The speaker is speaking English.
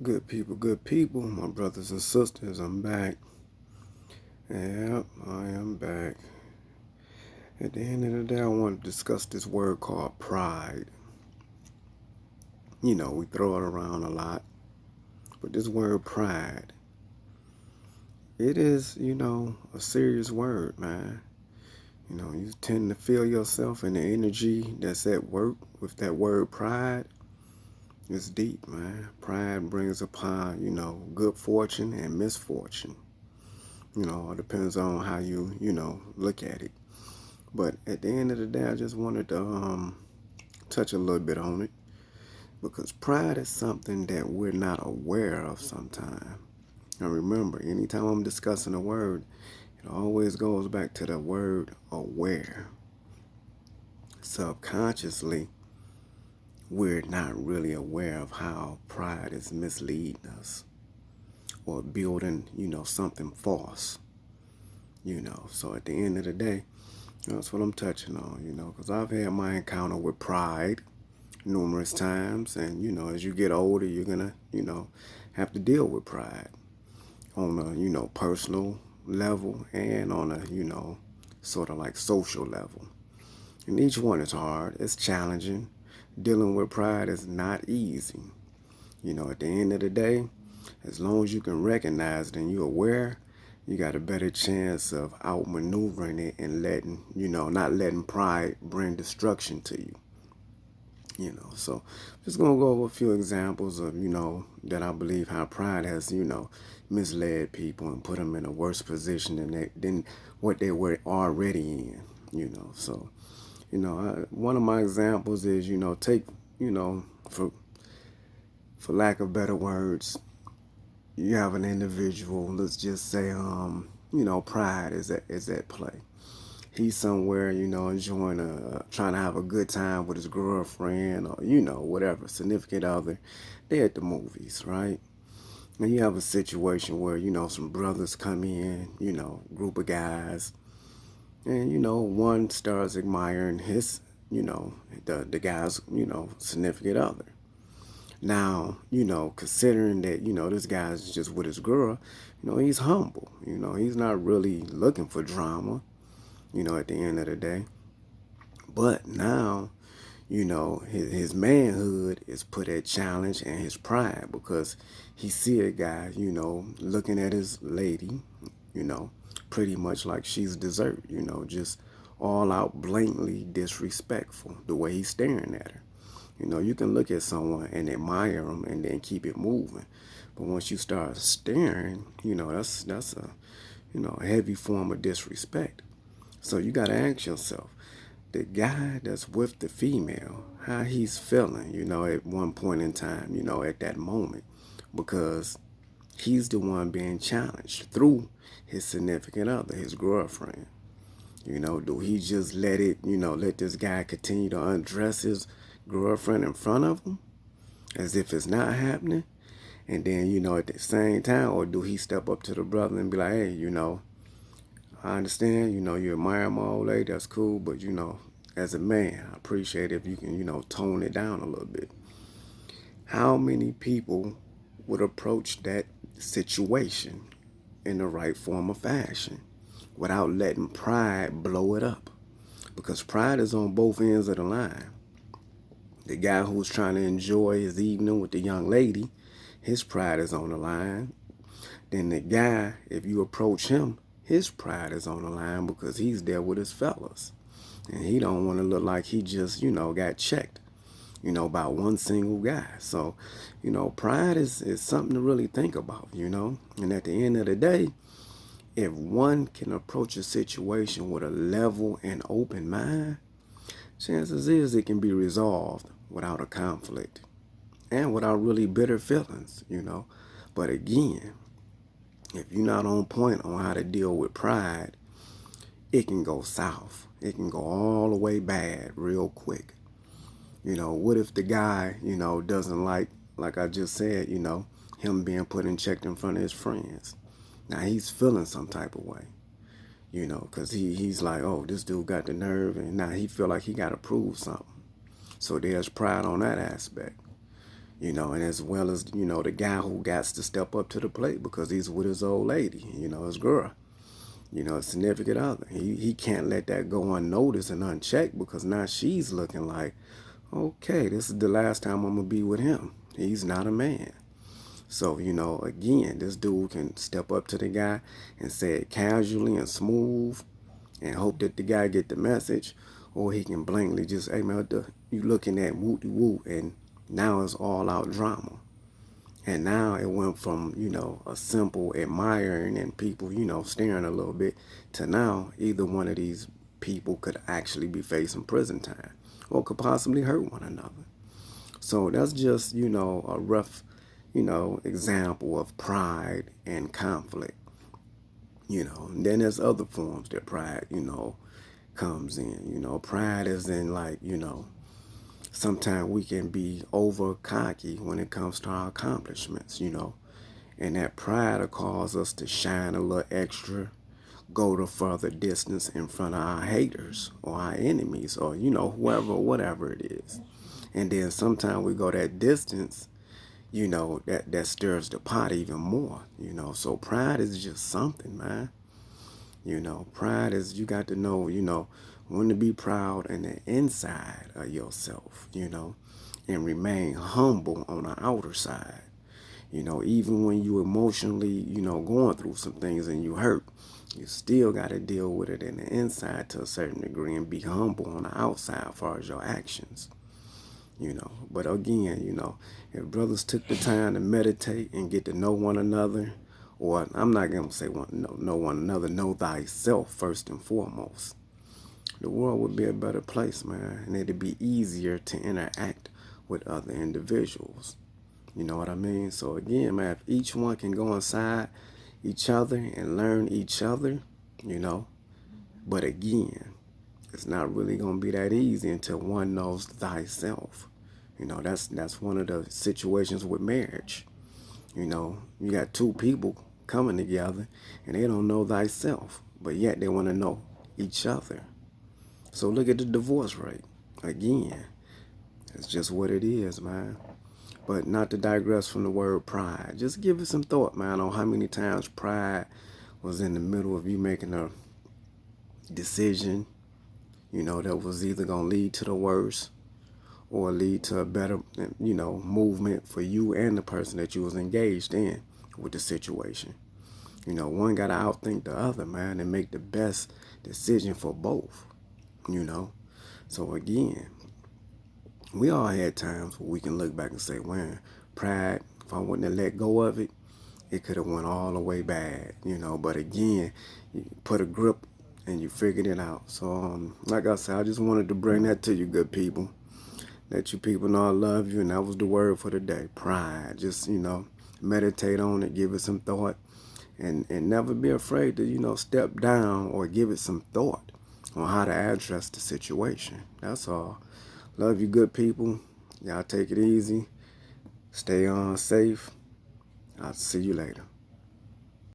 Good people, my brothers and sisters, I'm back. Yep, I am back. At the end of the day, I want to discuss this word called pride. We throw it around a lot, but this word pride, it is, a serious word, man. You tend to feel yourself and the energy that's at work with that word pride. It's deep, man. Pride brings upon, good fortune and misfortune. It depends on how you, look at it. But at the end of the day, I just wanted to touch a little bit on it because pride is something that we're not aware of sometimes. Now remember, anytime I'm discussing a word, it always goes back to the word aware. Subconsciously, we're not really aware of how pride is misleading us or building, something false. So at the end of the day, that's what I'm touching on, because I've had my encounter with pride numerous times. And, as you get older, you're going to, have to deal with pride on a, personal level and on a, sort of like social level. And each one is hard. It's challenging. Dealing with pride is not easy. At the end of the day, as long as you can recognize it and you're aware, you got a better chance of outmaneuvering it and not letting pride bring destruction to you. So just gonna go over a few examples of, that I believe how pride has, misled people and put them in a worse position than what they were already in. So, one of my examples is, take, for lack of better words, you have an individual, let's just say, pride is at play. He's somewhere, enjoying trying to have a good time with his girlfriend or, whatever, significant other. They're at the movies, right? And you have a situation where, some brothers come in, group of guys, and, one starts admiring his, the guy's, significant other. Now, considering that, this guy's just with his girl, he's humble. He's not really looking for drama, at the end of the day. But now, his manhood is put at challenge and his pride because he see a guy, looking at his lady, you know, pretty much like she's dessert, just all out blatantly disrespectful the way he's staring at her. You can look at someone and admire them and then keep it moving. But once you start staring, that's a, a heavy form of disrespect. So you got to ask yourself, the guy that's with the female, how he's feeling, at one point in time, at that moment, because he's the one being challenged through his significant other, his girlfriend. Do he just let this guy continue to undress his girlfriend in front of him as if it's not happening? And then, at the same time, or do he step up to the brother and be like, hey, I understand, you admire my old lady, that's cool, but, as a man, I appreciate if you can, tone it down a little bit. How many people would approach that situation in the right form of fashion without letting pride blow it up? Because pride is on both ends of the line. The guy who's trying to enjoy his evening with the young lady, his pride is on the line. Then the guy, if you approach him, his pride is on the line because he's there with his fellas. And he don't want to look like he just, got checked, by one single guy. So, pride is something to really think about, And at the end of the day, if one can approach a situation with a level and open mind, chances is it can be resolved without a conflict and without really bitter feelings, But again, if you're not on point on how to deal with pride, it can go south. It can go all the way bad real quick. What if the guy, doesn't like I just said, him being put in check in front of his friends? Now he's feeling some type of way, because he's like, oh, this dude got the nerve, and now he feel like he got to prove something. So there's pride on that aspect. And as well as, the guy who got to step up to the plate because he's with his old lady, his girl, his significant other. He can't let that go unnoticed and unchecked because now she's looking like, okay, this is the last time I'm going to be with him. He's not a man. So, again, this dude can step up to the guy and say it casually and smooth and hope that the guy get the message, or he can blankly just, hey man, you looking at woo and now it's all out drama. And now it went from, a simple admiring and people, staring a little bit to now either one of these people could actually be facing prison time or could possibly hurt one another. So that's just, a rough, example of pride and conflict. And then there's other forms that pride, comes in. Pride is in like, sometimes we can be over cocky when it comes to our accomplishments, and that pride will cause us to shine a little extra, go the further distance in front of our haters or our enemies or, whoever, whatever it is. And then sometimes we go that distance, that stirs the pot even more, So pride is just something, man. Pride is, you got to know, when to be proud in the inside of yourself, and remain humble on the outer side. Even when you emotionally, going through some things and you hurt, you still got to deal with it in the inside to a certain degree and be humble on the outside as far as your actions. But again, if brothers took the time to meditate and get to know one another, or I'm not going to say know one another, know thyself first and foremost, the world would be a better place, man, and it'd be easier to interact with other individuals. You know what I mean? So again, man, if each one can go inside each other and learn each other, but again, it's not really going to be that easy until one knows thyself. That's one of the situations with marriage. You got two people coming together and they don't know thyself, but yet they want to know each other. So look at the divorce rate. Again, it's just what it is, man. But not to digress from the word pride, just give it some thought, man, on how many times pride was in the middle of you making a decision, that was either going to lead to the worst or lead to a better, movement for you and the person that you was engaged in with the situation. One got to outthink the other, man, and make the best decision for both, So again, we all had times where we can look back and say, man, pride, if I wouldn't have let go of it, it could have went all the way bad, But again, you put a grip and you figured it out. So, like I said, I just wanted to bring that to you, good people. Let you people know I love you, and that was the word for the day, pride. Just, meditate on it, give it some thought, and never be afraid to, step down or give it some thought on how to address the situation. That's all. Love you, good people. Y'all take it easy. Stay on safe. I'll see you later.